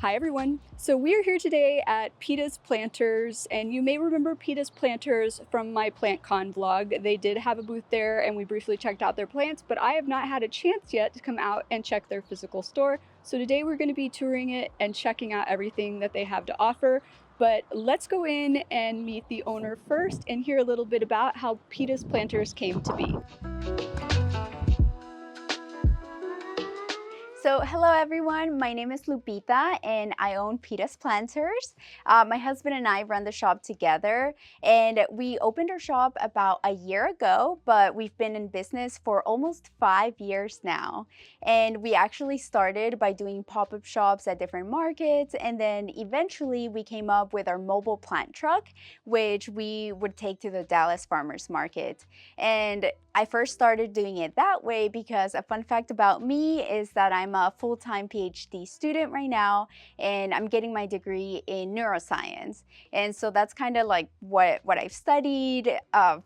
Hi everyone! So we are here today at Pita's Planters, and you may remember Pita's Planters from my PlantCon vlog. They did have a booth there and we briefly checked out their plants, but I have not had a chance yet to come out and check their physical store. So today we're going to be touring it and checking out everything that they have to offer. But let's go in and meet the owner first and hear a little bit about how Pita's Planters came to be. So hello everyone, my name is Lupita and I own Pita's Planters. My husband and I run the shop together, and we opened our shop about a year ago, but we've been in business for almost 5 years now. And we actually started by doing pop-up shops at different markets, and then eventually we came up with our mobile plant truck, which we would take to the Dallas Farmers Market. And I first started doing it that way because a fun fact about me is that I'm a full-time PhD student right now, and I'm getting my degree in neuroscience. And so that's kind of like what I've studied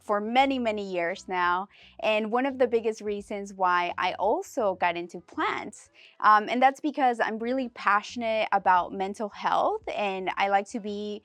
for many years now. And one of the biggest reasons why I also got into plants, and that's because I'm really passionate about mental health, and I like to be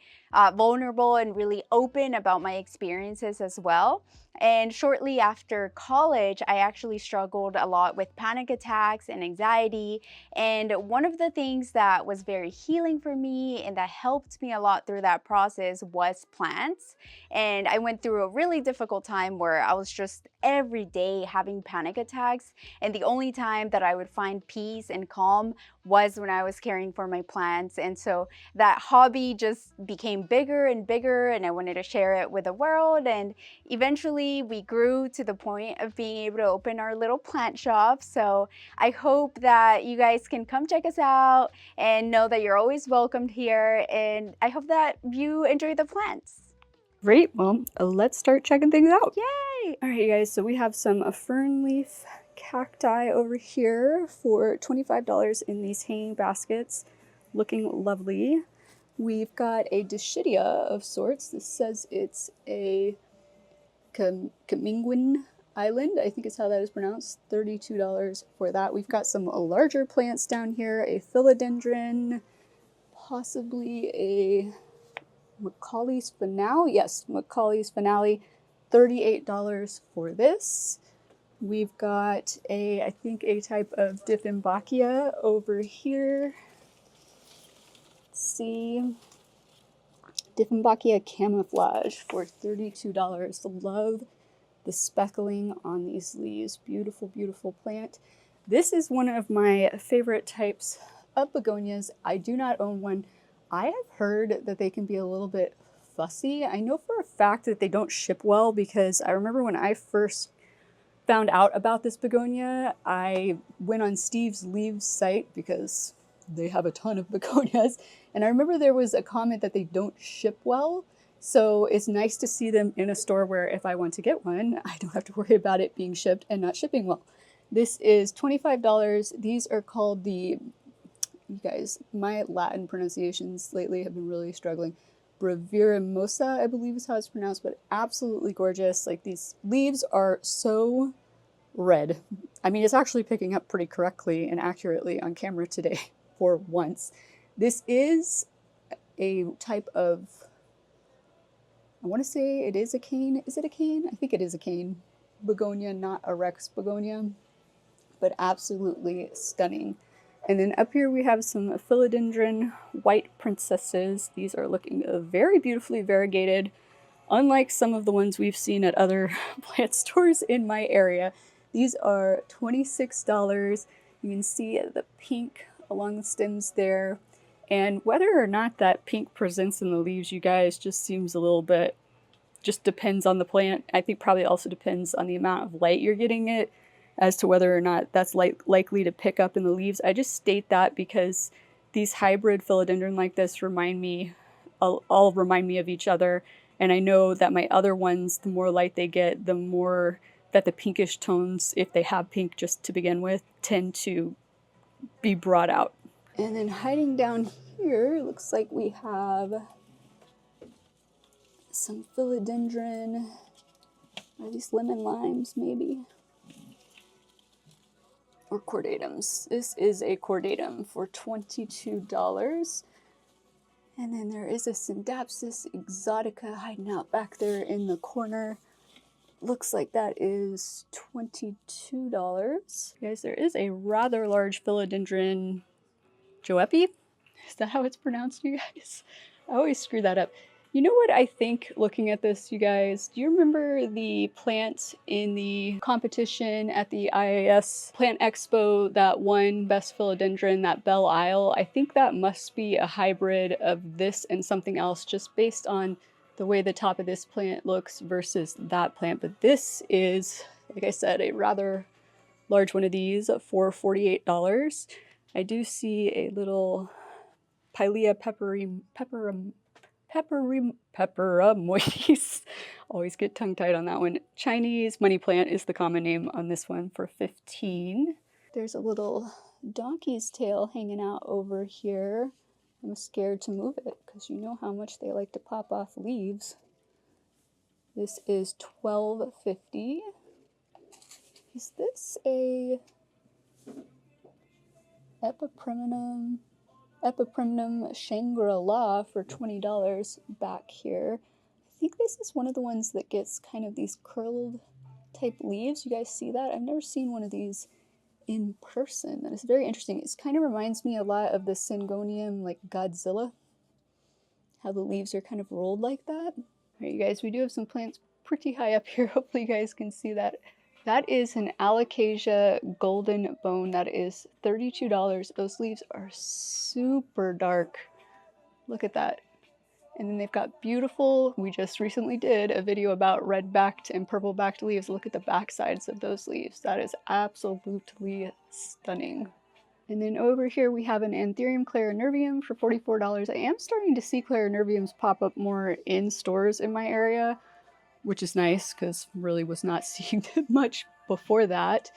vulnerable and really open about my experiences as well. And shortly after college, I actually struggled a lot with panic attacks and anxiety. And one of the things that was very healing for me and that helped me a lot through that process was plants. And I went through a really difficult time where I was just every day having panic attacks. And the only time that I would find peace and calm was when I was caring for my plants. And so that hobby just became bigger and bigger, and I wanted to share it with the world. And eventually we grew to the point of being able to open our little plant shop. So I hope that you guys can come check us out and know that you're always welcomed here. And I hope that you enjoy the plants. Great, well, let's start checking things out. Yay! All right, you guys, so we have some fern leaf cacti over here for $25 in these hanging baskets, looking lovely. We've got a Dischidia of sorts. This says it's a Camingwin Island, I think is how that is pronounced. $32 for that. We've got some larger plants down here, a philodendron, possibly a Macaulay's Finale. Yes, Macaulay's Finale. $38 for this. We've got I think a type of Dieffenbachia over here. Let's see. Dieffenbachia Camouflage for $32. Love the speckling on these leaves. Beautiful, beautiful plant. This is one of my favorite types of begonias. I do not own one. I have heard that they can be a little bit fussy. I know for a fact that they don't ship well because I remember when I first found out about this begonia, I went on Steve's Leaves site because they have a ton of begonias, and I remember there was a comment that they don't ship well. So it's nice to see them in a store where if I want to get one, I don't have to worry about it being shipped and not shipping well. This is $25. These are called you guys, my Latin pronunciations lately have been really struggling. Breviremosa, I believe is how it's pronounced, but absolutely gorgeous. Like, these leaves are so red. I mean, it's actually picking up pretty correctly and accurately on camera today for once. This is a type of, I want to say it is a cane. Is it a cane? I think it is a cane begonia, not a Rex begonia, but absolutely stunning. And then up here we have some philodendron white princesses. These are looking very beautifully variegated, unlike some of the ones we've seen at other plant stores in my area. These are $26. You can see the pink along the stems there. And whether or not that pink presents in the leaves, you guys, just seems a little bit, just depends on the plant. I think probably also depends on the amount of light you're getting it as to whether or not that's likely to pick up in the leaves. I just state that because these hybrid philodendron like this all remind me of each other. And I know that my other ones, the more light they get, the more that the pinkish tones, if they have pink just to begin with, tend to be brought out. And then hiding down here, looks like we have some philodendron. Are these lemon limes, maybe? or cordatums. This is a cordatum for $22. And then there is a Syndapsis exotica hiding out back there in the corner. Looks like that is $22. Guys, there is a rather large philodendron Joepi. Is that how it's pronounced, you guys? I always screw that up. You know what I think looking at this, you guys? Do you remember the plant in the competition at the IAS Plant Expo that won Best Philodendron, that Belle Isle? I think that must be a hybrid of this and something else just based on the way the top of this plant looks versus that plant. But this is, like I said, a rather large one of these for $48. I do see a little Pilea pepperomoides. Always get tongue-tied on that one. Chinese money plant is the common name on this one for $15. There's a little donkey's tail hanging out over here. I'm scared to move it because you know how much they like to pop off leaves. This is $12.50. Is this a Epiprimnum Shangri-La for $20 back here? I think this is one of the ones that gets kind of these curled type leaves. You guys see that? I've never seen one of these in person. That is very interesting. It kind of reminds me a lot of the Syngonium, like Godzilla. How the leaves are kind of rolled like that. All right, you guys, we do have some plants pretty high up here. Hopefully you guys can see that. That is an Alocasia golden bone. That is $32. Those leaves are super dark. Look at that. And then they've got beautiful, we just recently did a video about red-backed and purple-backed leaves. Look at the back sides of those leaves. That is absolutely stunning. And then over here we have an Anthurium clarinervium for $44. I am starting to see clarinerviums pop up more in stores in my area, which is nice because really was not seeing them much before that.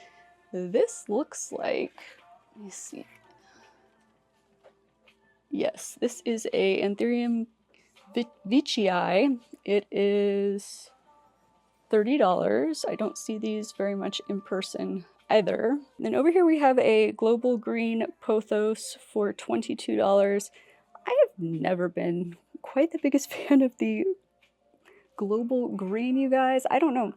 This looks like, let me see. Yes, this is a Anthurium Vicii. It is $30. I don't see these very much in person either. Then over here we have a global green pothos for $22. I have never been quite the biggest fan of the global green, you guys. I don't know.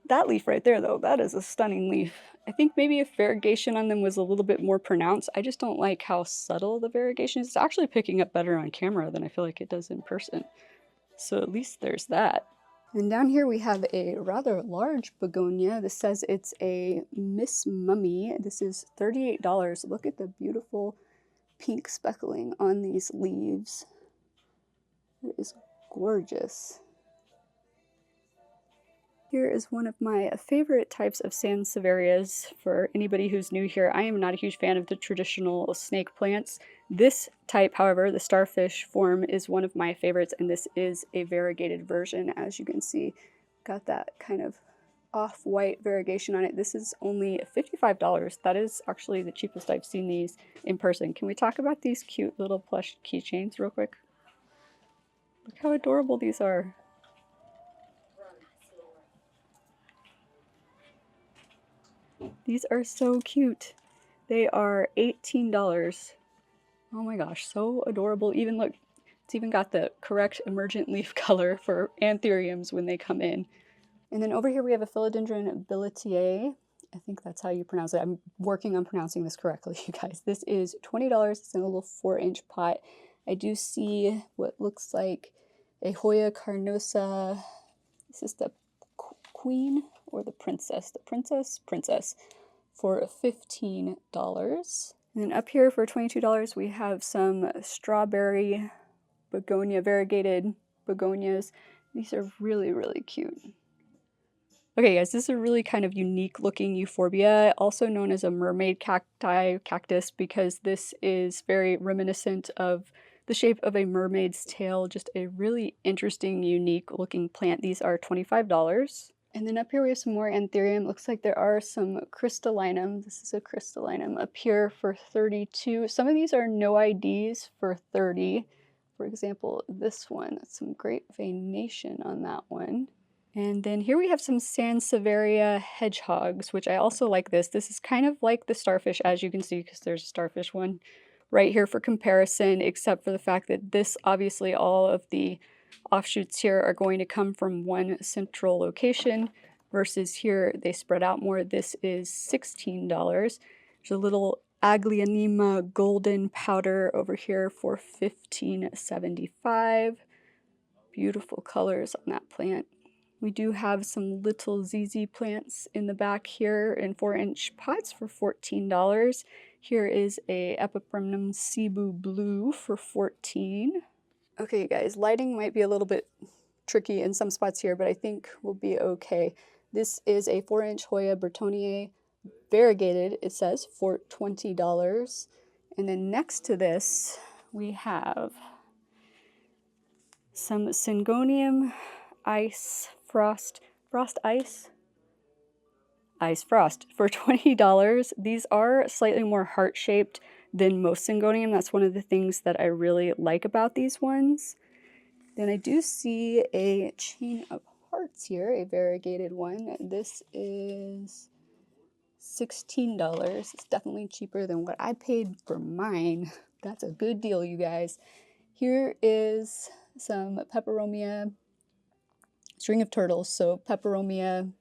That leaf right there though, that is a stunning leaf. I think maybe if variegation on them was a little bit more pronounced, I just don't like how subtle the variegation is. It's actually picking up better on camera than I feel like it does in person. So at least there's that. And down here we have a rather large begonia. This says it's a Miss Mummy. This is $38. Look at the beautiful pink speckling on these leaves. It is gorgeous. Here is one of my favorite types of Sansevierias. For anybody who's new here, I am not a huge fan of the traditional snake plants. This type, however, the starfish form, is one of my favorites, and this is a variegated version. As you can see, got that kind of off-white variegation on it. This is only $55. That is actually the cheapest I've seen these in person. Can we talk about these cute little plush keychains real quick? Look how adorable these are. These are so cute. They are $18. Oh my gosh, so adorable. Even look, it's even got the correct emergent leaf color for anthuriums when they come in. And then over here we have a philodendron billetier. I think that's how you pronounce it. I'm working on pronouncing this correctly, you guys. This is $20. It's in a little 4-inch pot. I do see what looks like a Hoya carnosa. Is this the queen or the princess? The princess for $15. And then up here for $22 we have some strawberry begonia, variegated begonias. These are really, really cute. Okay guys, this is a really kind of unique looking euphorbia, also known as a mermaid cactus, because this is very reminiscent of the shape of a mermaid's tail. Just a really interesting, unique looking plant. These are $25. And then up here we have some more anthurium. Looks like there are some crystallinum. This is a crystallinum up here for $32. Some of these are no IDs for $30. For example, this one, that's some great veination on that one. And then here we have some Sansevieria hedgehogs, which I also like this. This is kind of like the starfish, as you can see, because there's a starfish one right here for comparison, except for the fact that this, obviously, all of the offshoots here are going to come from one central location, versus here they spread out more. This is $16. There's a little Aglianema golden powder over here for $15.75. Beautiful colors on that plant. We do have some little ZZ plants in the back here in 4-inch pots for $14. Here is a Epipremnum Cebu Blue for $14. Okay, guys, lighting might be a little bit tricky in some spots here, but I think we'll be okay. This is a 4-inch Hoya Bertonier variegated, it says, for $20. And then next to this, we have some Syngonium Ice Frost Ice Frost for $20. These are slightly more heart-shaped than most Syngonium. That's one of the things that I really like about these ones. Then I do see a chain of hearts here, a variegated one. This is $16. It's definitely cheaper than what I paid for mine. That's a good deal, you guys. Here is some Peperomia string of turtles. So Peperomia,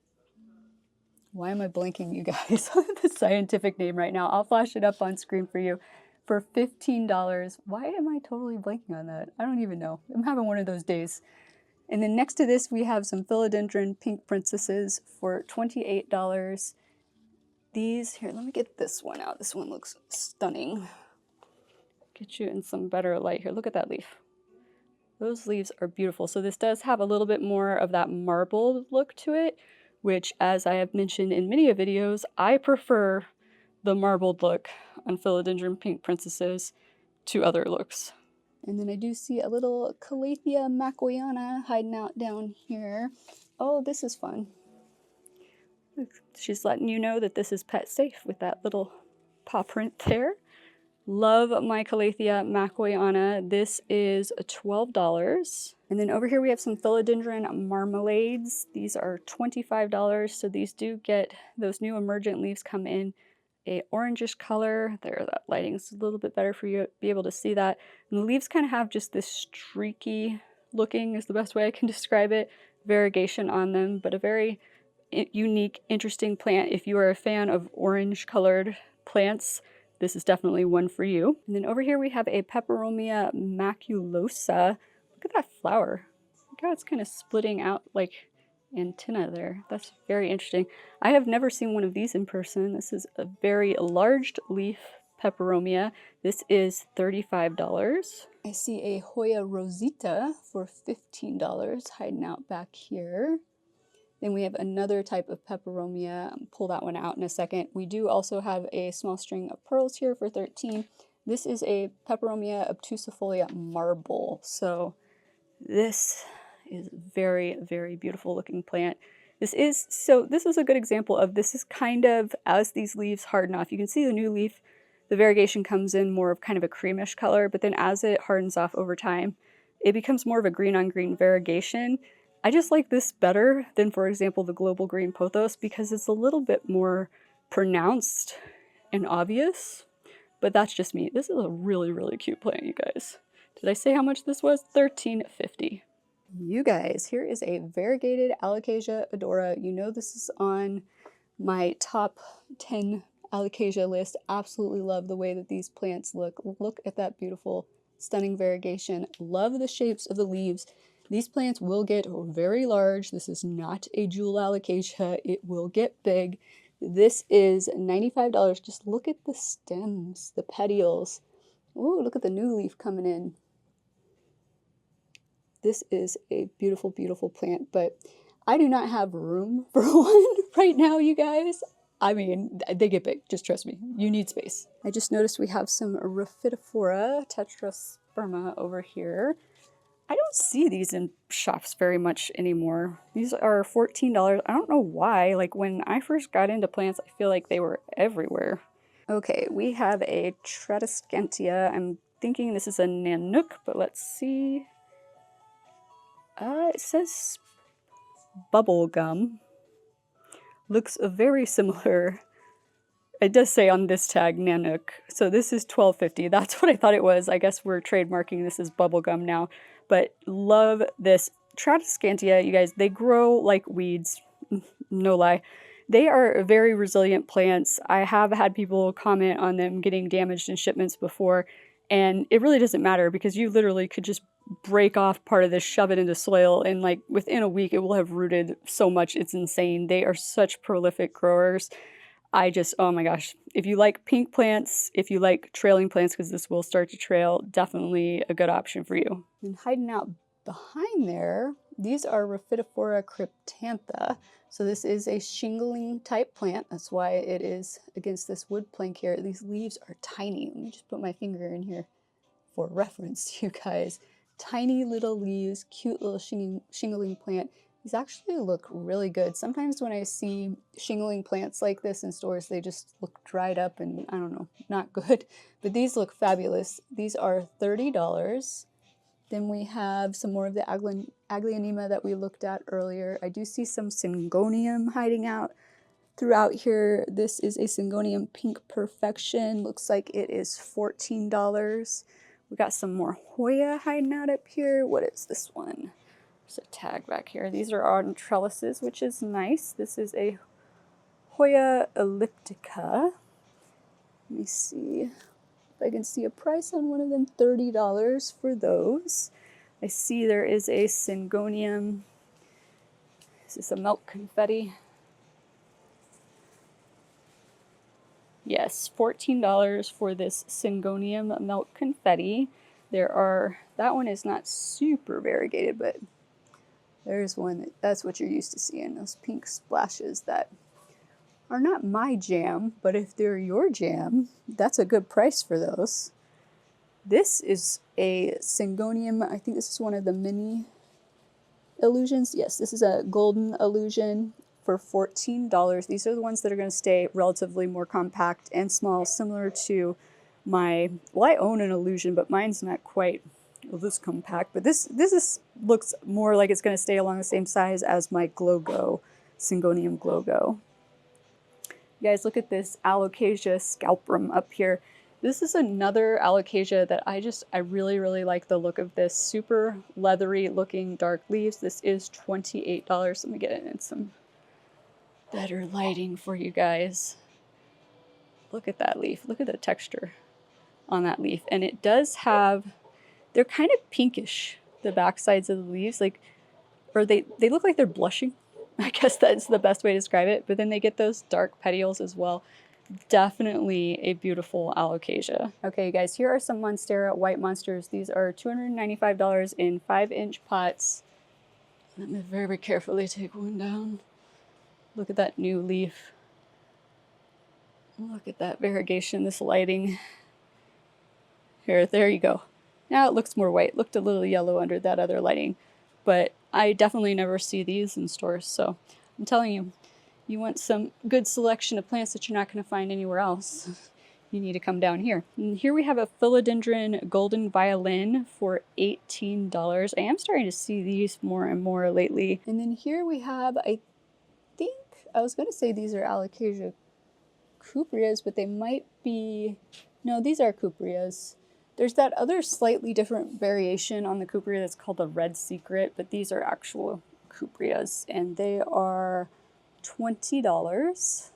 why am I blanking, you guys, on the scientific name right now? I'll flash it up on screen for you for $15. Why am I totally blanking on that? I don't even know. I'm having one of those days. And then next to this, we have some philodendron pink princesses for $28. These, here, let me get this one out. This one looks stunning. Get you in some better light here. Look at that leaf. Those leaves are beautiful. So this does have a little bit more of that marbled look to it, which, as I have mentioned in many videos, I prefer the marbled look on philodendron pink princesses to other looks. And then I do see a little Calathea macoiana hiding out down here. Oh, this is fun. She's letting you know that this is pet safe with that little paw print there. Love my Calathea macoiana. This is $12. And then over here we have some philodendron marmalades. These are $25. So these do get, those new emergent leaves come in a orangish color. There, that lighting's a little bit better for you to be able to see that. And the leaves kind of have just this streaky looking, is the best way I can describe it, variegation on them, but a very unique, interesting plant. If you are a fan of orange colored plants, this is definitely one for you. And then over here we have a Peperomia maculosa. Look at that flower. Look how it's kind of splitting out like antenna there. That's very interesting. I have never seen one of these in person. This is a very large leaf Peperomia. This is $35. I see a Hoya rosita for $15 hiding out back here. Then we have another type of Peperomia. I'll pull that one out in a second. We do also have a small string of pearls here for $13. This is a Peperomia obtusifolia marble. So this is very, very beautiful looking plant. This is a good example of, this is kind of, as these leaves harden off, you can see the new leaf, the variegation comes in more of kind of a creamish color, but then as it hardens off over time, it becomes more of a green on green variegation. I just like this better than, for example, the global green pothos, because it's a little bit more pronounced and obvious, but that's just me. This is a really, really cute plant, you guys. Did I say how much this was? $13.50. You guys, here is a variegated Alocasia odora. You know this is on my top 10 Alocasia list. Absolutely love the way that these plants look. Look at that beautiful, stunning variegation. Love the shapes of the leaves. These plants will get very large. This is not a jewel alocasia. It will get big. This is $95. Just look at the stems, the petioles. Ooh, look at the new leaf coming in. This is a beautiful, beautiful plant, but I do not have room for one right now, you guys. I mean, they get big. Just trust me. You need space. I just noticed we have some Rhaphidophora tetrasperma over here. I don't see these in shops very much anymore. These are $14. I don't know why. Like, when I first got into plants, I feel like they were everywhere. Okay, we have a Tradescantia. I'm thinking this is a Nanook, but let's see. It says bubble gum. Looks very similar. It does say on this tag Nanook. So this is $12.50. That's what I thought it was. I guess we're trademarking this as bubble gum now. But love this. Tradescantia, you guys, they grow like weeds. No lie. They are very resilient plants. I have had people comment on them getting damaged in shipments before, and it really doesn't matter because you literally could just break off part of this, shove it into soil, and like within a week it will have rooted so much. It's insane. They are such prolific growers. Oh my gosh. If you like pink plants, if you like trailing plants, because this will start to trail, definitely a good option for you. And hiding out behind there, these are Rhaphidophora cryptantha. So this is a shingling type plant. That's why it is against this wood plank here. These leaves are tiny. Let me just put my finger in here for reference to you guys. Tiny little leaves, cute little shingling plant. These actually look really good. Sometimes when I see shingling plants like this in stores, they just look dried up and I don't know, not good. But these look fabulous. These are $30. Then we have some more of the Aglaonema that we looked at earlier. I do see some Syngonium hiding out throughout here. This is a Syngonium Pink Perfection. Looks like it is $14. We got some more Hoya hiding out up here. What is this one? There's a tag back here. These are on trellises, which is nice. This is a Hoya elliptica. Let me see if I can see a price on one of them. $30 for those. I see there is a Syngonium. Is this a milk confetti? Yes, $14 for this Syngonium milk confetti. That one is not super variegated, but there's one that's what you're used to seeing, those pink splashes that are not my jam, but if they're your jam, that's a good price for those. This is a Syngonium. I think this is one of the mini illusions. Yes, this is a golden illusion for $14. These are the ones that are going to stay relatively more compact and small, similar to I own an illusion, but mine's not quite this compact. But this looks more like it's going to stay along the same size as my Glow-Go, Syngonium Glow-Go. You guys, look at this Alocasia scalprum up here. This is another Alocasia that I really, really like the look of this. Super leathery looking dark leaves. This is $28. Let me get it in some better lighting for you guys. Look at that leaf. Look at the texture on that leaf. And it does have, they're kind of pinkish, the back sides of the leaves, like, or they look like they're blushing. I guess that's the best way to describe it. But then they get those dark petioles as well. Definitely a beautiful Alocasia. Okay, you guys, here are some Monstera white monsters. These are $295 in 5-inch pots. Let me very carefully take one down. Look at that new leaf. Look at that variegation, this lighting. There you go. Now it looks more white. Looked a little yellow under that other lighting. But I definitely never see these in stores. So I'm telling you, you want some good selection of plants that you're not going to find anywhere else, you need to come down here. And here we have a Philodendron Golden Violin for $18. I am starting to see these more and more lately. And then here we have, I was going to say these are Alocasia cupreas, but they might be, no, these are cupreas. There's that other slightly different variation on the cuprea that's called the Red Secret, but these are actual cupreas, and they are $20.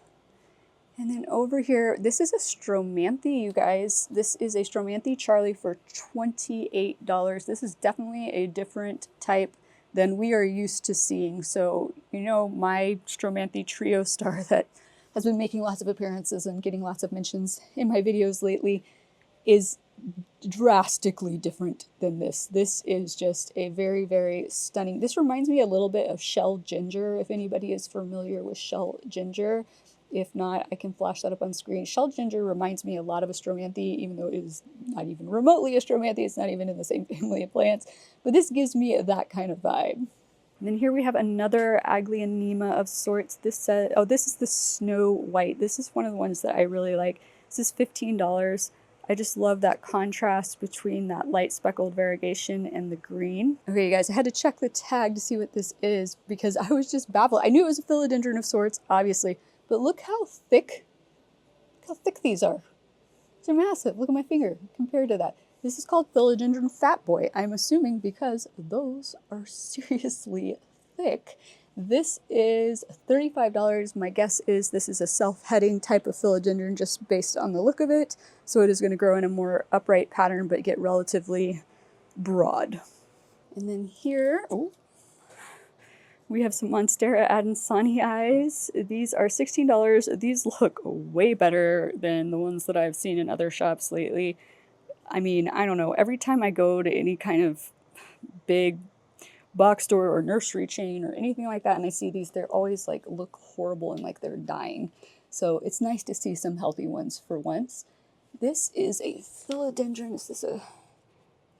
And then over here, this is a Stromanthe, you guys. This is a Stromanthe Charlie for $28. This is definitely a different type than we are used to seeing. So, you know, my Stromanthe trio star that has been making lots of appearances and getting lots of mentions in my videos lately is drastically different than this. This is just a very, very stunning. This reminds me a little bit of shell ginger, if anybody is familiar with shell ginger. If not, I can flash that up on screen. Shell ginger reminds me a lot of a Stromanthe, even though it is not even remotely a Stromanthe. It's not even in the same family of plants. But this gives me that kind of vibe. And then here we have another Aglaonema of sorts. This is the Snow White. This is one of the ones that I really like. This is $15. I just love that contrast between that light speckled variegation and the green. Okay, you guys, I had to check the tag to see what this is because I was just baffled. I knew it was a philodendron of sorts, obviously, but look how thick these are. They're massive. Look at my finger compared to that. This is called philodendron fat boy, I'm assuming, because those are seriously thick. This is $35. My guess is this is a self-heading type of philodendron just based on the look of it. So it is going to grow in a more upright pattern but get relatively broad. And then here, we have some Monstera adansanii. These are $16. These look way better than the ones that I've seen in other shops lately. I mean, I don't know. Every time I go to any kind of big box store or nursery chain or anything like that and I see these, they're always like look horrible and like they're dying. So it's nice to see some healthy ones for once. This is a philodendron. Is this a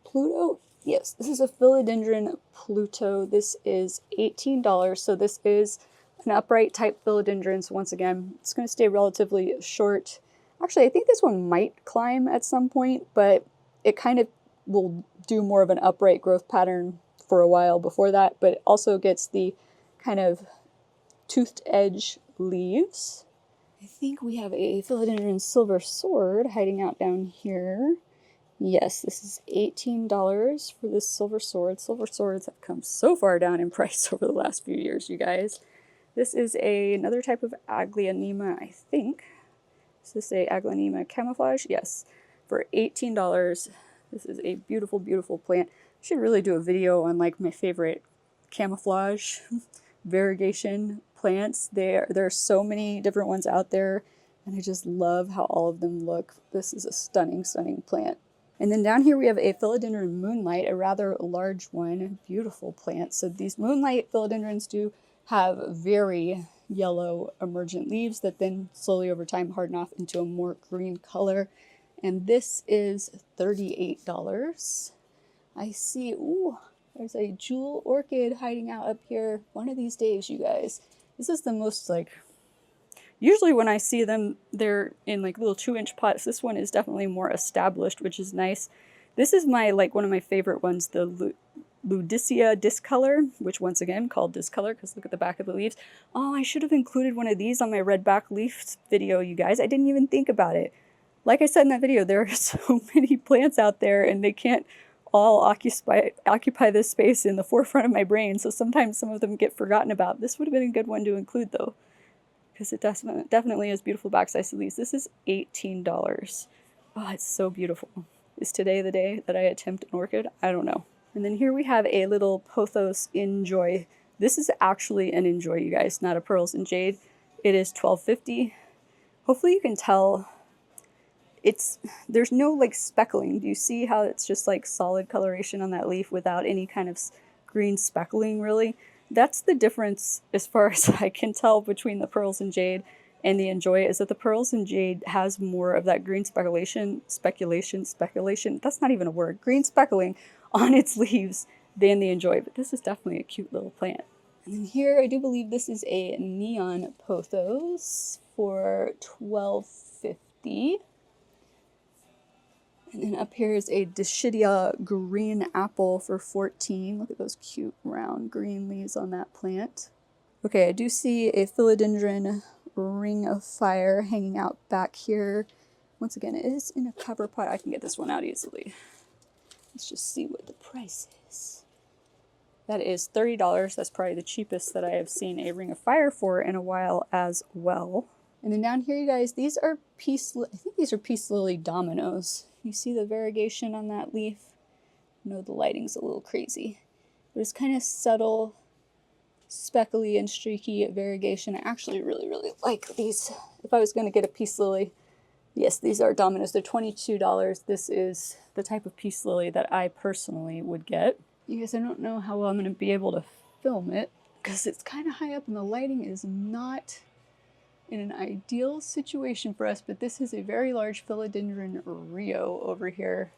Pluto? Yes, this is a philodendron Pluto. This is $18. So this is an upright type philodendron. So once again, it's going to stay relatively short. Actually, I think this one might climb at some point, but it kind of will do more of an upright growth pattern for a while before that, but it also gets the kind of toothed edge leaves. I think we have a philodendron silver sword hiding out down here. Yes, this is $18 for this silver sword. Silver swords have come so far down in price over the last few years, you guys. This is another type of Aglaonema, I think. Is this a Aglaonema camouflage? Yes, for $18. This is a beautiful, beautiful plant. I should really do a video on like my favorite camouflage variegation plants. There are so many different ones out there, and I just love how all of them look. This is a stunning, stunning plant. And then down here we have a philodendron moonlight, a rather large one, beautiful plant. So these moonlight philodendrons do have very yellow emergent leaves that then slowly over time harden off into a more green color. And this is $38. I see, ooh, there's a jewel orchid hiding out up here. One of these days, you guys. This is the most like, usually when I see them, they're in like little 2-inch pots. This one is definitely more established, which is nice. This is my, like one of my favorite ones, the Ludicea discolor, which once again called discolor because look at the back of the leaves. Oh, I should have included one of these on my red back leaf video, you guys. I didn't even think about it. Like I said in that video, there are so many plants out there and they can't all occupy this space in the forefront of my brain, so sometimes some of them get forgotten about. This would have been a good one to include though, because it definitely has beautiful backside leaves. This is $18. Oh, it's so beautiful. Is today the day that I attempt an orchid? I don't know. And then here we have a little pothos enjoy. This is actually an enjoy, you guys, not a pearls and jade. It is $12.50. Hopefully you can tell there's no like speckling. Do you see how it's just like solid coloration on that leaf without any kind of green speckling really? That's the difference as far as I can tell between the pearls and jade and the enjoy, is that the pearls and jade has more of that green speculation, that's not even a word, green speckling on its leaves than the enjoy, but this is definitely a cute little plant. And then here I do believe this is a neon pothos for $12.50. And then up here is a Dischidia green apple for $14. Look at those cute round green leaves on that plant. Okay, I do see a philodendron ring of fire hanging out back here. Once again, it is in a cover pot. I can get this one out easily. Let's just see what the price is. That is $30. That's probably the cheapest that I have seen a ring of fire for in a while as well. And then down here, you guys, these are I think these are peace lily dominoes. You see the variegation on that leaf? I know the lighting's a little crazy, but it's kind of subtle, speckly and streaky variegation. I actually really, really like these. If I was going to get a peace lily, yes, these are dominoes. They're $22. This is the type of peace lily that I personally would get. You guys, I don't know how well I'm going to be able to film it because it's kind of high up and the lighting is not in an ideal situation for us, but this is a very large philodendron Rio over here.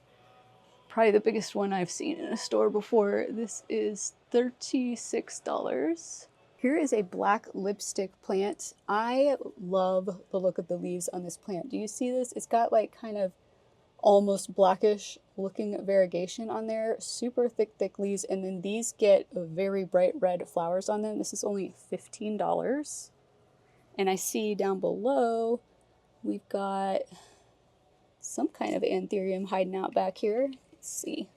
Probably the biggest one I've seen in a store before. This is $36. Here is a black lipstick plant. I love the look of the leaves on this plant. Do you see this? It's got like kind of almost blackish looking variegation on there. Super thick leaves, and then these get very bright red flowers on them. This is only $15. And I see down below we've got some kind of anthurium hiding out back here. Let's see.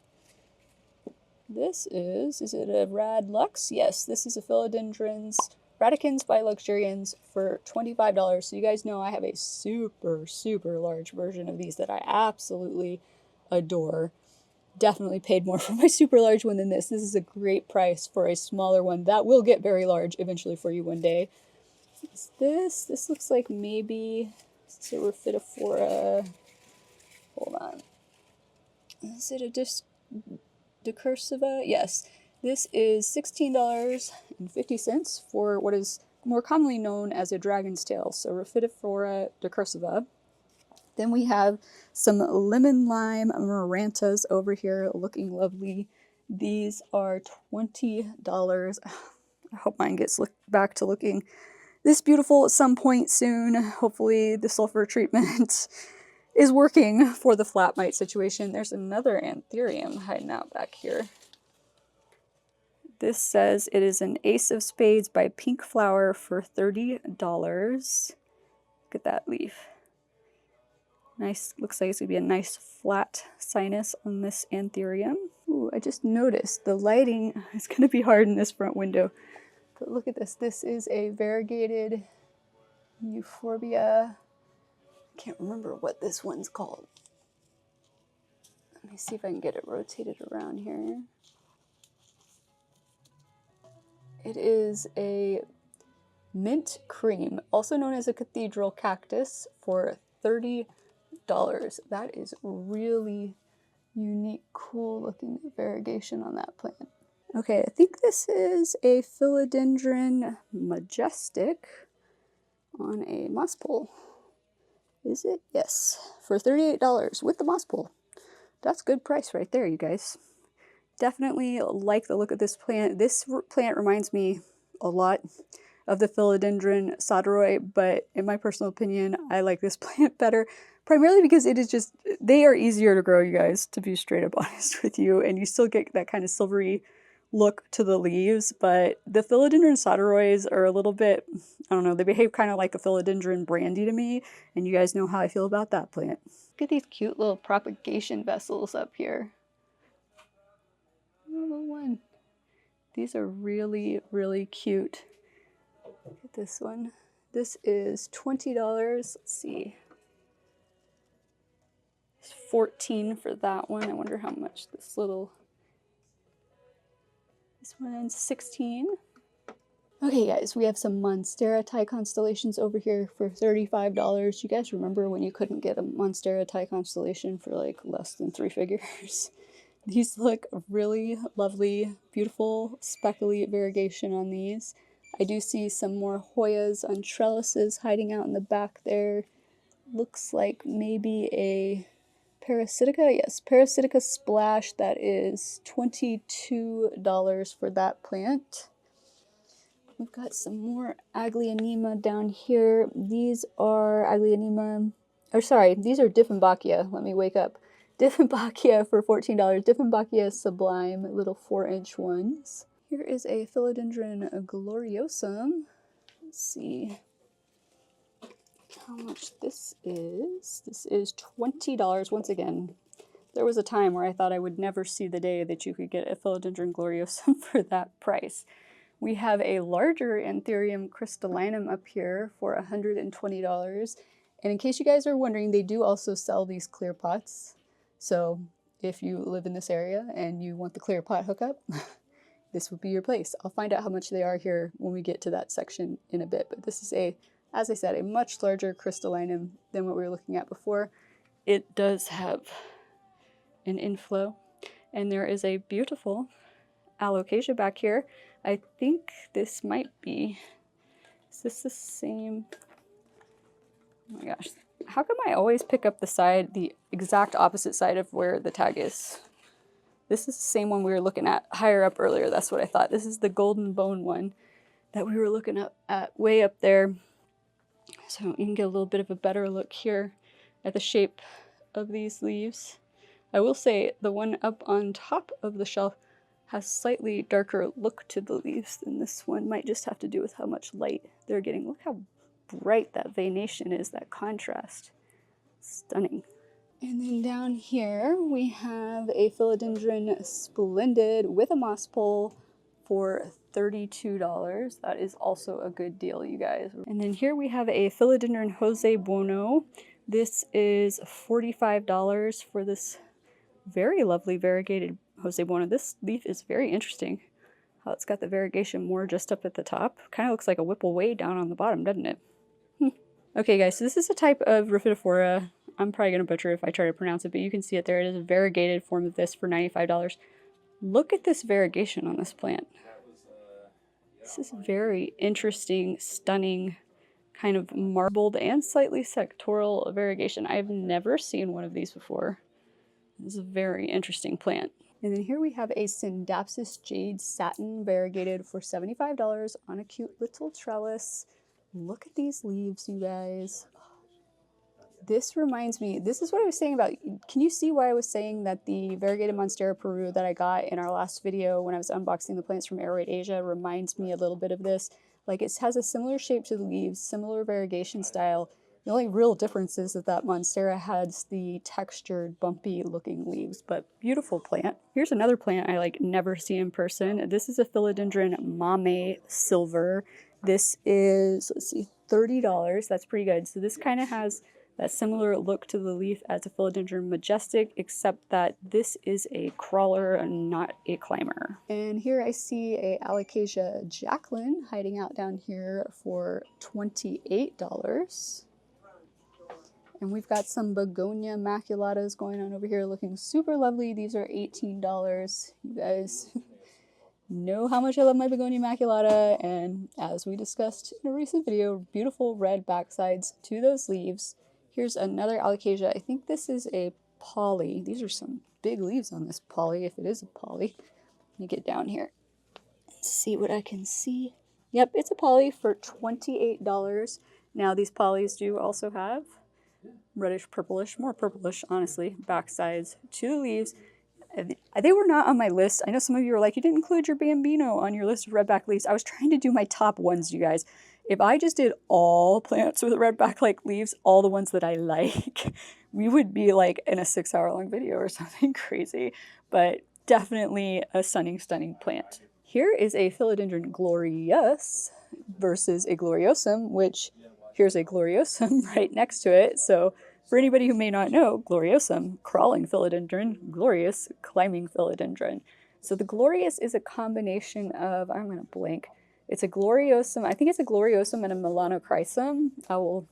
This is it a Rad Lux? Yes, this is a Philodendrons Radicans by Luxurians for $25. So you guys know I have a super large version of these that I absolutely adore. Definitely paid more for my super large one than this. This is a great price for a smaller one that will get very large eventually for you one day. Is this? This looks like maybe it's a Rhaphidophora. Hold on. Is it a decursiva? Yes. This is $16.50 for what is more commonly known as a dragon's tail, so Rhaphidophora decursiva. Then we have some lemon lime marantas over here looking lovely. These are $20. I hope mine gets back to looking this beautiful at some point soon. Hopefully the sulfur treatment is working for the flat mite situation. There's another anthurium hiding out back here. This says it is an Ace of Spades by Pink Flower for $30. Look at that leaf. Nice, looks like it's gonna be a nice flat sinus on this anthurium. Ooh, I just noticed the lighting is gonna be hard in this front window. But look at this. This is a variegated euphorbia. I can't remember what this one's called. Let me see if I can get it rotated around here. It is a mint cream, also known as a cathedral cactus, for $30. That is really unique, cool looking variegation on that plant. Okay, I think this is a Philodendron Majestic on a moss pole. Is it? Yes, for $38 with the moss pole. That's a good price right there, you guys. Definitely like the look of this plant. This plant reminds me a lot of the Philodendron Soderoi, but in my personal opinion, I like this plant better, primarily because it is just, they are easier to grow, you guys, to be straight up honest with you, and you still get that kind of silvery look to the leaves, but the Philodendron Soderois are a little bit, I don't know, they behave kind of like a Philodendron brandy to me, and you guys know how I feel about that plant. Look at these cute little propagation vessels up here. Little one. These are really cute. Look at this one. This is $20. Let's see. It's $14 for that one. I wonder how much this little. This one's $16. Okay, guys, we have some Monstera Thai constellations over here for $35. You guys remember when you couldn't get a Monstera Thai constellation for like less than 3 figures? These look really lovely, beautiful, speckly variegation on these. I do see some more Hoyas on trellises hiding out in the back there. Looks like maybe a Parasitica. Yes, Parasitica Splash. That is $22 for that plant. We've got some more Aglionema down here. These are Aglionema, or sorry, these are Dieffenbachia. Let me wake up. Dieffenbachia for $14. Dieffenbachia Sublime, little 4-inch ones. Here is a Philodendron Gloriosum. Let's see how much this is. This is $20 once again. There was a time where I thought I would never see the day that you could get a Philodendron Gloriosum for that price. We have a larger Anthurium crystallinum up here for $120. And in case you guys are wondering, they do also sell these clear pots. So if you live in this area and you want the clear pot hookup, this would be your place. I'll find out how much they are here when we get to that section in a bit. But this is a, as I said, a much larger crystallinum than what we were looking at before. It does have an inflow. And there is a beautiful alocasia back here. I think this might be, is this the same? Oh my gosh. How come I always pick up the side, the exact opposite side of where the tag is? This is the same one we were looking at higher up earlier. That's what I thought. This is the golden bone one that we were looking at way up there. So you can get a little bit of a better look here at the shape of these leaves. I will say the one up on top of the shelf has slightly darker look to the leaves than this one. Might just have to do with how much light they're getting. Look how bright that veination is, that contrast. Stunning. And then down here we have a philodendron splendid with a moss pole for $32. That is also a good deal, you guys. And then here we have a philodendron Jose Buono. This is $45 for this very lovely variegated Jose Buono. This leaf is very interesting. How it's got the variegation more just up at the top. Kind of looks like a Whipple way down on the bottom, doesn't it? Okay guys, so this is a type of Rhiphidophora. I'm probably going to butcher if I try to pronounce it, but you can see it there. It is a variegated form of this for $95. Look at this variegation on this plant. This is very interesting, stunning, kind of marbled and slightly sectoral variegation. I've never seen one of these before. This is a very interesting plant. And then here we have a Syndapsis Jade Satin variegated for $75 on a cute little trellis. Look at these leaves, you guys. This reminds me, this is what I was saying about, can you see why I was saying that the variegated Monstera Peru that I got in our last video when I was unboxing the plants from Aroid Asia reminds me a little bit of this? Like, it has a similar shape to the leaves, similar variegation style. The only real difference is that Monstera has the textured, bumpy looking leaves, but beautiful plant. Here's another plant I like never see in person. This is a philodendron Mame Silver. This is, let's see, $30. That's pretty good. So this kind of has that similar look to the leaf as a philodendron majestic, except that this is a crawler and not a climber. And here I see a Alocasia Jacqueline hiding out down here for $28. And we've got some Begonia maculatas going on over here looking super lovely. These are $18. You guys know how much I love my Begonia maculata, and as we discussed in a recent video, beautiful red backsides to those leaves. Here's another Alocasia. I think this is a poly. These are some big leaves on this poly, if it is a poly. Let me get down here and see what I can see. Yep, it's a poly for $28. Now these polys do also have reddish purplish, more purplish honestly, backsides to the leaves. They were not on my list. I know some of you were like, you didn't include your Bambino on your list of redback leaves. I was trying to do my top ones, you guys. If I just did all plants with redback like leaves, all the ones that I like, we would be like in a 6-hour-long video or something crazy. But definitely a stunning, stunning plant. Here is a philodendron glorious versus a gloriosum, which here's a gloriosum right next to it. So for anybody who may not know, gloriosum, crawling philodendron, glorious, climbing philodendron. So the glorious is a combination of, I'm going to blank, it's a gloriosum, I think it's a gloriosum and a melanochrysum. I will,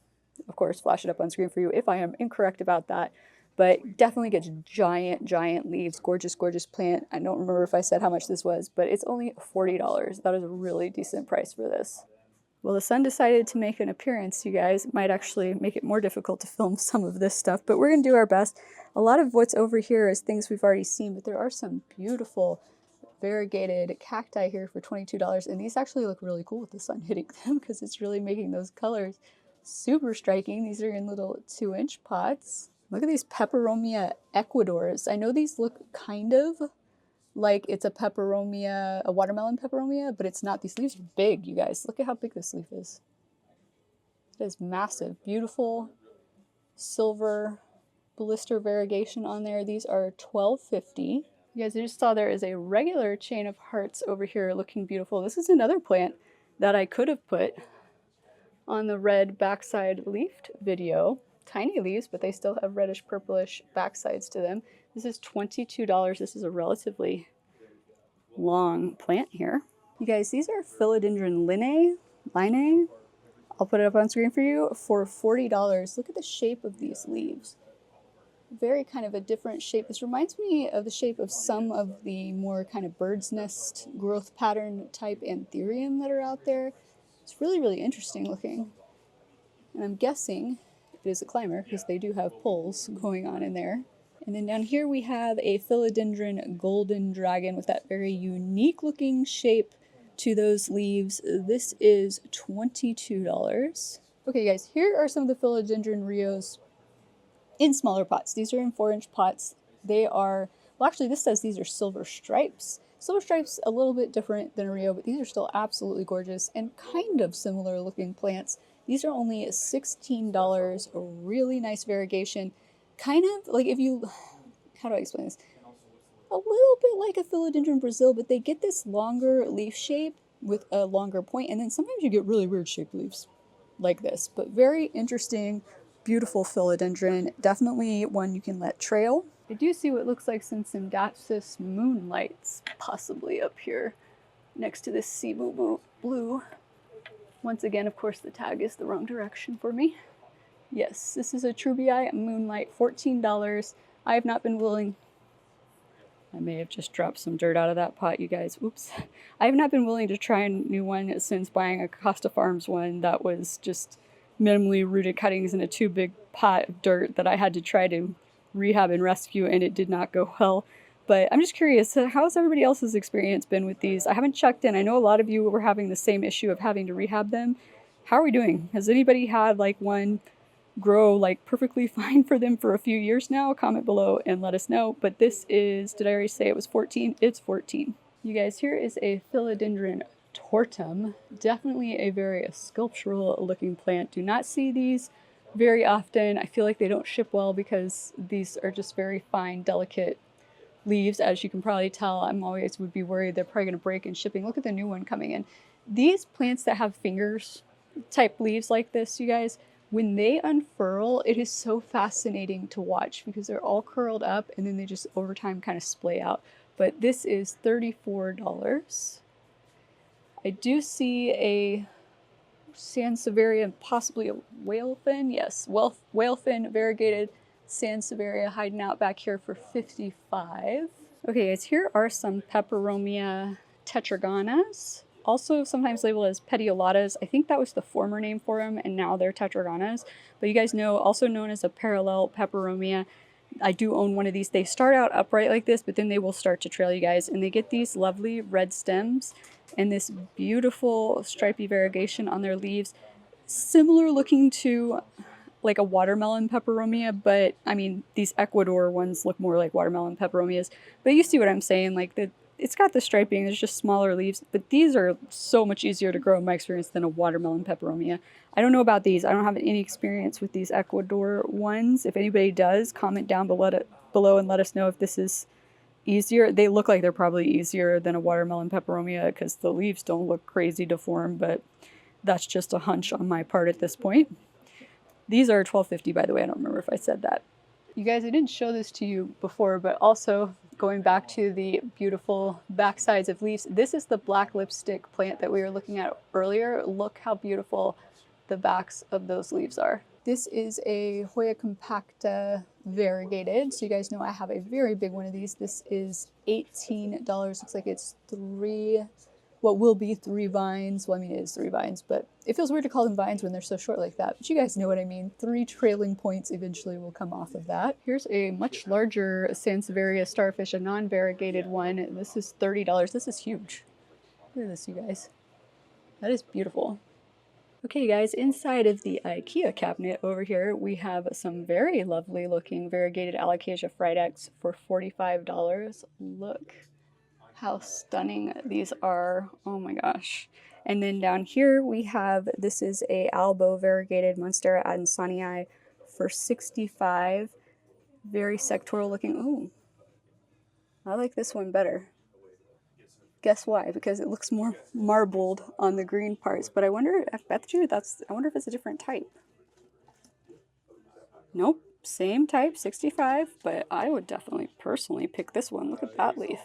of course, flash it up on screen for you if I am incorrect about that. But definitely gets giant, giant leaves. Gorgeous, gorgeous plant. I don't remember if I said how much this was, but it's only $40. That is a really decent price for this. Well, the sun decided to make an appearance, you guys. It might actually make it more difficult to film some of this stuff, but we're going to do our best. A lot of what's over here is things we've already seen, but there are some beautiful variegated cacti here for $22, and these actually look really cool with the sun hitting them because it's really making those colors super striking. These are in little 2-inch pots. Look at these Peperomia ecuadors. I know these look kind of like it's a peperomia, a watermelon peperomia, but it's not. These leaves are big, you guys. Look at how big this leaf is. It is massive. Beautiful silver blister variegation on there. These are $12.50. You guys, I just saw there is a regular chain of hearts over here looking beautiful. This is another plant that I could have put on the red backside leafed video. Tiny leaves, but they still have reddish purplish backsides to them. This is $22. This is a relatively long plant here. You guys, these are philodendron linnae. I'll put it up on screen for you for $40. Look at the shape of these leaves. Very kind of a different shape. This reminds me of the shape of some of the more kind of bird's nest growth pattern type anthurium that are out there. It's really, really interesting looking. And I'm guessing it is a climber because they do have poles going on in there. And then down here we have a philodendron golden dragon with that very unique looking shape to those leaves. This is $22. Okay guys, here are some of the philodendron Rios in smaller pots. These are in 4-inch pots. They are, well, actually, this says these are silver stripes. Silver stripes a little bit different than a Rio, but these are still absolutely gorgeous and kind of similar looking plants. These are only $16. A really nice variegation. Kind of like if you, how do I explain this? A little bit like a philodendron Brazil, but they get this longer leaf shape with a longer point, and then sometimes you get really weird shaped leaves like this. But very interesting, beautiful philodendron. Definitely one you can let trail. I do see what looks like some Syndapsis moonlights possibly up here next to this sea blue. Once again, of course, the tag is the wrong direction for me. Yes, this is a Trubii Moonlight, $14. I have not been willing. I may have just dropped some dirt out of that pot, you guys. Oops. I have not been willing to try a new one since buying a Costa Farms one that was just minimally rooted cuttings in a too big pot of dirt that I had to try to rehab and rescue, and it did not go well. But I'm just curious, how's everybody else's experience been with these? I haven't checked in. I know a lot of you were having the same issue of having to rehab them. How are we doing? Has anybody had like one grow like perfectly fine for them for a few years now? Comment below and let us know. But this is, did I already say it was 14? It's 14. You guys, here is a philodendron tortum. Definitely a very sculptural looking plant. Do not see these very often. I feel like they don't ship well because these are just very fine, delicate leaves. As you can probably tell, I'm always would be worried they're probably going to break in shipping. Look at the new one coming in. These plants that have fingers type leaves like this, you guys, when they unfurl, it is so fascinating to watch because they're all curled up and then they just over time kind of splay out. But this is $34. I do see a Sansevieria, possibly a whalefin. Yes, whalefin variegated Sansevieria hiding out back here for $55. Okay, guys, here are some Peperomia tetragonas. Also sometimes labeled as petiolatas. I think that was the former name for them, and now they're tetragonas. But you guys know, also known as a parallel peperomia. I do own one of these. They start out upright like this, but then they will start to trail, you guys. And they get these lovely red stems and this beautiful stripy variegation on their leaves. Similar looking to like a watermelon peperomia, but I mean, these Ecuador ones look more like watermelon peperomias. But you see what I'm saying, like it's got the striping, there's just smaller leaves, but these are so much easier to grow in my experience than a watermelon peperomia. I don't know about these. I don't have any experience with these Ecuador ones. If anybody does, comment down below and let us know if this is easier. They look like they're probably easier than a watermelon peperomia because the leaves don't look crazy deformed, but that's just a hunch on my part at this point. These are $12.50, by the way. I don't remember if I said that. You guys, I didn't show this to you before, but also going back to the beautiful backsides of leaves, this is the black lipstick plant that we were looking at earlier. Look how beautiful the backs of those leaves are. This is a Hoya compacta variegated. So you guys know I have a very big one of these. This is $18. Looks like it's what will be 3 vines. Well, I mean, it is 3 vines, but it feels weird to call them vines when they're so short like that. But you guys know what I mean. 3 trailing points eventually will come off of that. Here's a much larger Sansevieria starfish, a non-variegated one. This is $30. This is huge. Look at this, you guys. That is beautiful. Okay, guys, inside of the IKEA cabinet over here, we have some very lovely looking variegated Alocasia Fridex for $45. Look how stunning these are. Oh my gosh. And then down here we have, this is a Albo variegated Monstera adansonii for $65. Very sectoral looking. Ooh, I like this one better. Guess why? Because it looks more marbled on the green parts. But I wonder, I bet you I wonder if it's a different type. Nope, same type, 65, but I would definitely personally pick this one. Look at that leaf.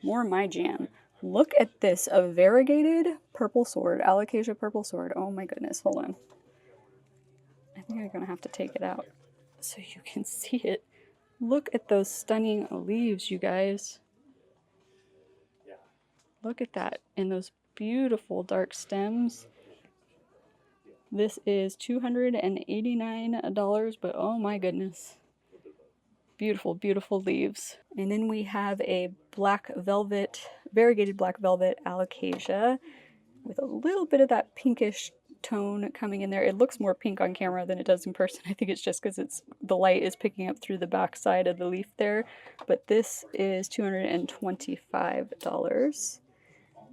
More my jam. Look at this, a variegated purple sword, Alocasia purple sword. Oh my goodness, hold on. I think I'm gonna have to take it out so you can see it. Look at those stunning leaves, you guys. Look at that, and those beautiful dark stems. This is $289, but oh my goodness. Beautiful, beautiful leaves. And then we have a black velvet, variegated black velvet Alocasia with a little bit of that pinkish tone coming in there. It looks more pink on camera than it does in person. I think it's just because the light is picking up through the back side of the leaf there. But this is $225.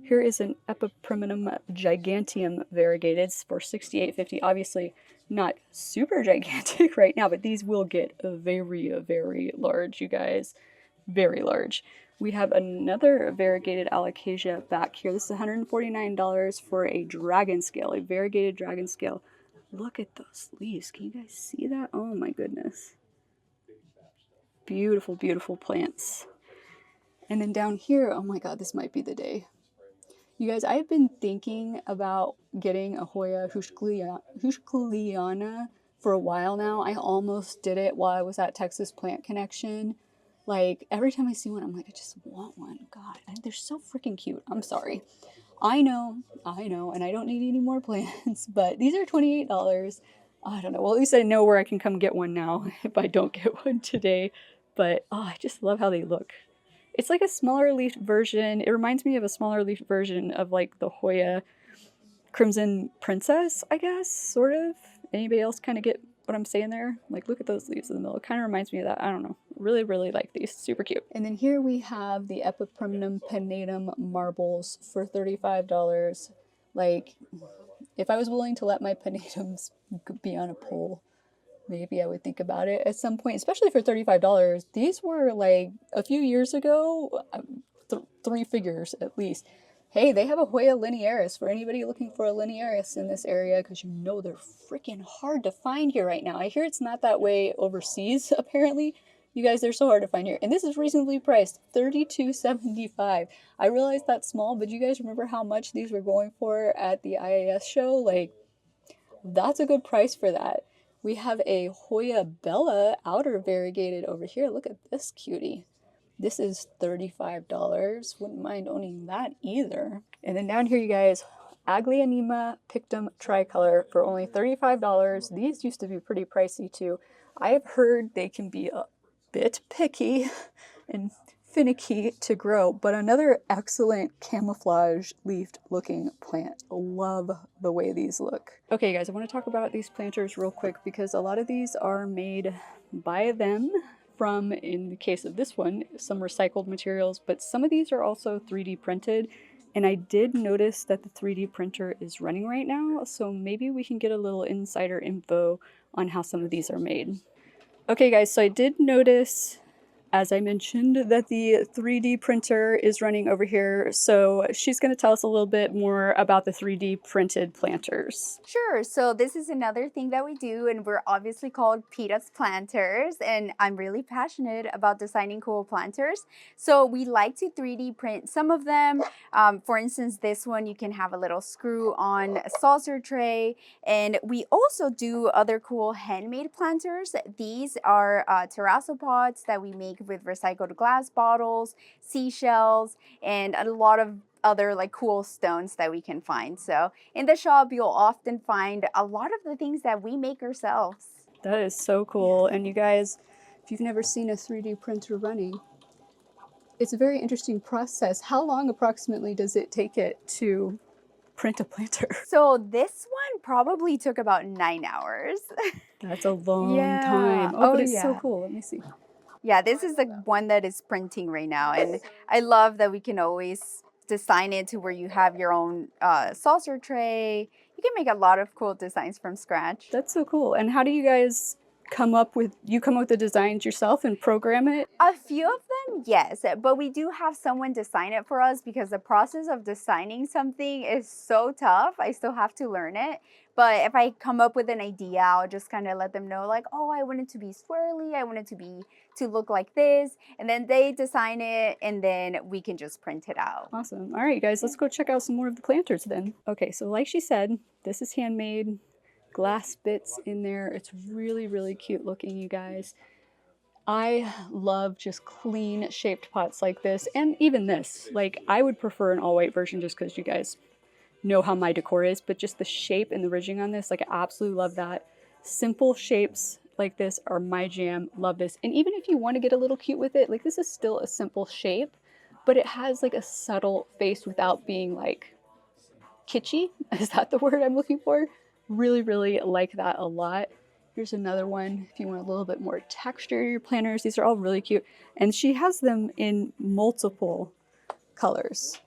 Here is an Epipremnum giganteum variegated for $68.50. Obviously not super gigantic right now, but these will get very, very large, you guys. Very large. We have another variegated alocasia back here. This is $149 for a dragon scale, a variegated dragon scale. Look at those leaves. Can you guys see that? Oh my goodness. Beautiful, beautiful plants. And then down here, oh my god, this might be the day. You guys, I've been thinking about getting a Hoya Houseplants for a while now. I almost did it while I was at Texas Plant Connection. Like, every time I see one, I'm like, I just want one. God, they're so freaking cute. I'm sorry. I know, and I don't need any more plants, but these are $28. I don't know. Well, at least I know where I can come get one now if I don't get one today. But, oh, I just love how they look. It's like a smaller leaf version. It reminds me of a smaller leaf version of like the Hoya Crimson Princess, I guess, sort of. Anybody else kind of get what I'm saying there? Like, look at those leaves in the middle. It kind of reminds me of that. I don't know. Really, really like these. Super cute. And then here we have the Epipremnum pinnatum marbles for $35. Like, if I was willing to let my pinnatums be on a pole, maybe I would think about it at some point, especially for $35. These were like a few years ago, three figures at least. Hey, they have a Hoya linearis for anybody looking for a linearis in this area, because you know they're freaking hard to find here right now. I hear it's not that way overseas, apparently. You guys, they're so hard to find here. And this is reasonably priced, $32.75. I realize that's small, but you guys remember how much these were going for at the IAS show? Like, that's a good price for that. We have a Hoya Bella outer variegated over here. Look at this cutie. This is $35. Wouldn't mind owning that either. And then down here, you guys, Aglaonema pictum tricolor for only $35. These used to be pretty pricey too. I have heard they can be a bit picky and finicky to grow, but another excellent camouflage leafed looking plant. Love the way these look. Okay guys, I want to talk about these planters real quick because a lot of these are made by them from, in the case of this one, some recycled materials, but some of these are also 3D printed. And I did notice that the 3D printer is running right now, so maybe we can get a little insider info on how some of these are made. Okay guys, so I did notice, as I mentioned, that the 3D printer is running over here, so she's going to tell us a little bit more about the 3D printed planters. Sure. So this is another thing that we do, and we're obviously called Pita's Planters, and I'm really passionate about designing cool planters. So we like to 3D print some of them. For instance, this one, you can have a little screw on a saucer tray, and we also do other cool handmade planters. These are terrazzo pots that we make with recycled glass bottles, seashells, and a lot of other like cool stones that we can find. So in the shop, you'll often find a lot of the things that we make ourselves. That is so cool. And you guys, if you've never seen a 3D printer running, it's a very interesting process. How long approximately does it take it to print a planter? So this one probably took about 9 hours. That's a long Yeah. time. Oh, But it's so yeah. cool. Let me see. Yeah, this is the one that is printing right now. And I love that we can always design it to where you have your own saucer tray. You can make a lot of cool designs from scratch. That's so cool. And how do you guys come up with the designs yourself and program it? A few of them, yes, but we do have someone design it for us because the process of designing something is so tough. I still have to learn it. But if I come up with an idea, I'll just kind of let them know, like, oh, I want it to be swirly. I want it to look like this. And then they design it, and then we can just print it out. Awesome. All right, guys, let's go check out some more of the planters then. Okay, so like she said, this is handmade. Glass bits in there. It's really, really cute looking, you guys. I love just clean shaped pots like this, and even this. Like, I would prefer an all-white version just because you guys know how my decor is, but just the shape and the ridging on this, like, I absolutely love that. Simple shapes like this are my jam. Love this. And even if you want to get a little cute with it, like, this is still a simple shape, but it has like a subtle face without being like kitschy. Is that the word I'm looking for? Really, really like that a lot. Here's another one if you want a little bit more texture to your planters. These are all really cute. And she has them in multiple colors.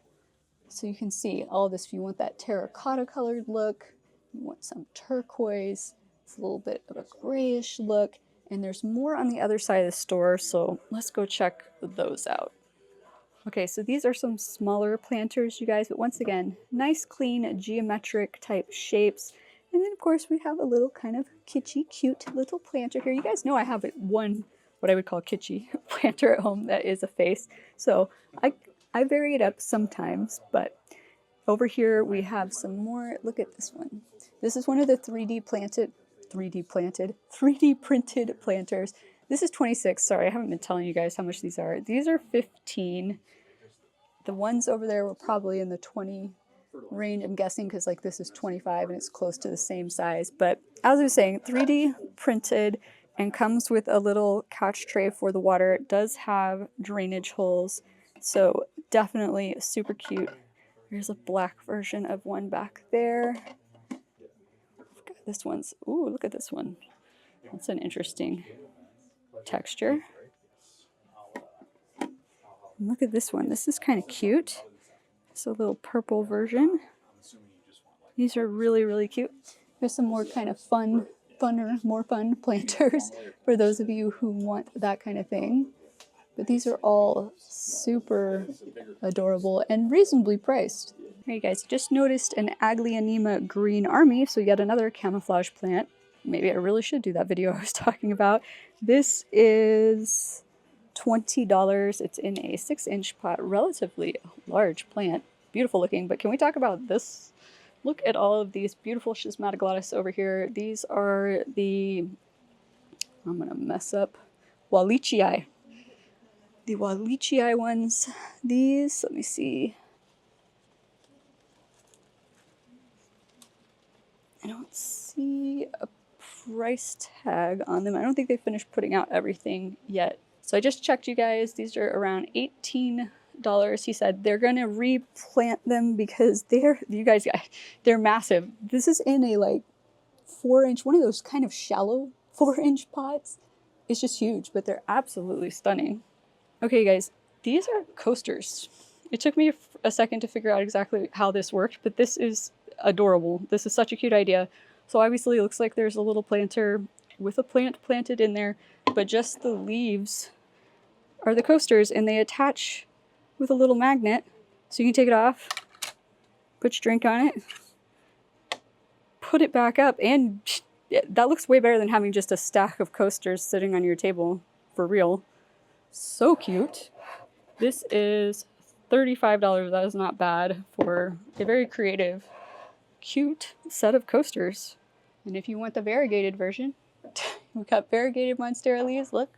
So you can see all this. If you want that terracotta colored look, you want some turquoise, it's a little bit of a grayish look, and there's more on the other side of the store, so let's go check those out. Okay, so these are some smaller planters, you guys, but once again, nice, clean, geometric type shapes. And then, of course, we have a little kind of kitschy, cute little planter here. You guys know I have one, what I would call kitschy planter at home that is a face. So I vary it up sometimes, but over here we have some more. Look at this one. This is one of the 3D printed planters. This is 26. Sorry, I haven't been telling you guys how much these are. These are 15. The ones over there were probably in the 20 range, I'm guessing, because like this is 25 and it's close to the same size. But as I was saying, 3D printed and comes with a little catch tray for the water. It does have drainage holes, so definitely super cute. Here's a black version of one back there. This one's, ooh, look at this one. That's an interesting texture. And look at this one. This is kind of cute. It's a little purple version. These are really, really cute. There's some more kind of more fun planters for those of you who want that kind of thing. But these are all super adorable and reasonably priced. Hey guys, just noticed an Aglianema green army, so yet another camouflage plant. Maybe I really should do that video I was talking about. This is $20. It's in a 6-inch pot, relatively large plant. Beautiful looking, but can we talk about this? Look at all of these beautiful schismatoglottis over here. These are the, I'm gonna mess up, Wallichii. The Wallichii ones. These, let me see. I don't see a price tag on them. I don't think they finished putting out everything yet. So I just checked, you guys. These are around $18. He said they're gonna replant them because they're massive. This is in a like 4-inch, one of those kind of shallow 4-inch pots. It's just huge, but they're absolutely stunning. Okay, you guys, these are coasters. It took me a second to figure out exactly how this worked, but this is adorable. This is such a cute idea. So obviously it looks like there's a little planter with a plant planted in there, but just the leaves are the coasters, and they attach with a little magnet. So you can take it off, put your drink on it, put it back up, and that looks way better than having just a stack of coasters sitting on your table, for real. So cute. This is $35. That is not bad for a very creative, cute set of coasters. And if you want the variegated version, we've got variegated monstera leaves. Look,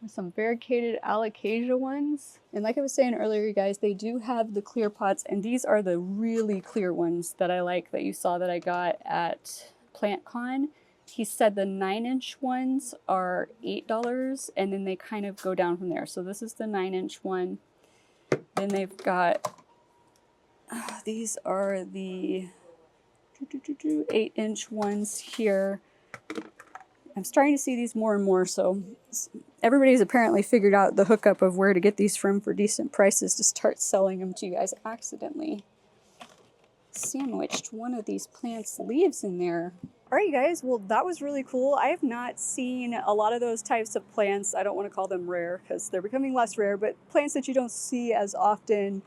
there's some variegated alocasia ones. And like I was saying earlier, you guys, they do have the clear pots, and these are the really clear ones that I like, that you saw that I got at PlantCon. He said the 9-inch ones are $8, and then they kind of go down from there. So this is the 9-inch one. Then they've got, these are the 8-inch ones here. I'm starting to see these more and more, so everybody's apparently figured out the hookup of where to get these from for decent prices to start selling them to you guys. Accidentally sandwiched one of these plants' leaves in there. All right, you guys, well, that was really cool. I have not seen a lot of those types of plants. I don't want to call them rare because they're becoming less rare, but plants that you don't see as often,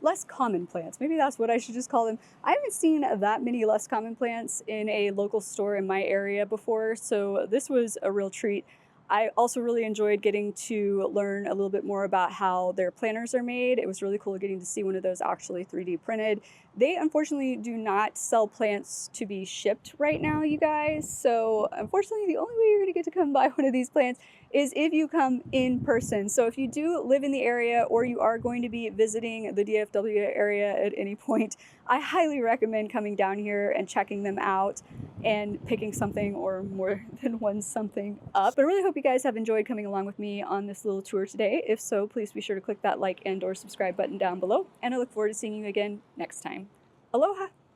less common plants. Maybe that's what I should just call them. I haven't seen that many less common plants in a local store in my area before, so this was a real treat. I also really enjoyed getting to learn a little bit more about how their planters are made. It was really cool getting to see one of those actually 3D printed. They unfortunately do not sell plants to be shipped right now, you guys. So unfortunately, the only way you're gonna get to come buy one of these plants is if you come in person. So if you do live in the area or you are going to be visiting the DFW area at any point, I highly recommend coming down here and checking them out and picking something or more than one something up. But I really hope you guys have enjoyed coming along with me on this little tour today. If so, please be sure to click that like and or subscribe button down below. And I look forward to seeing you again next time. Aloha!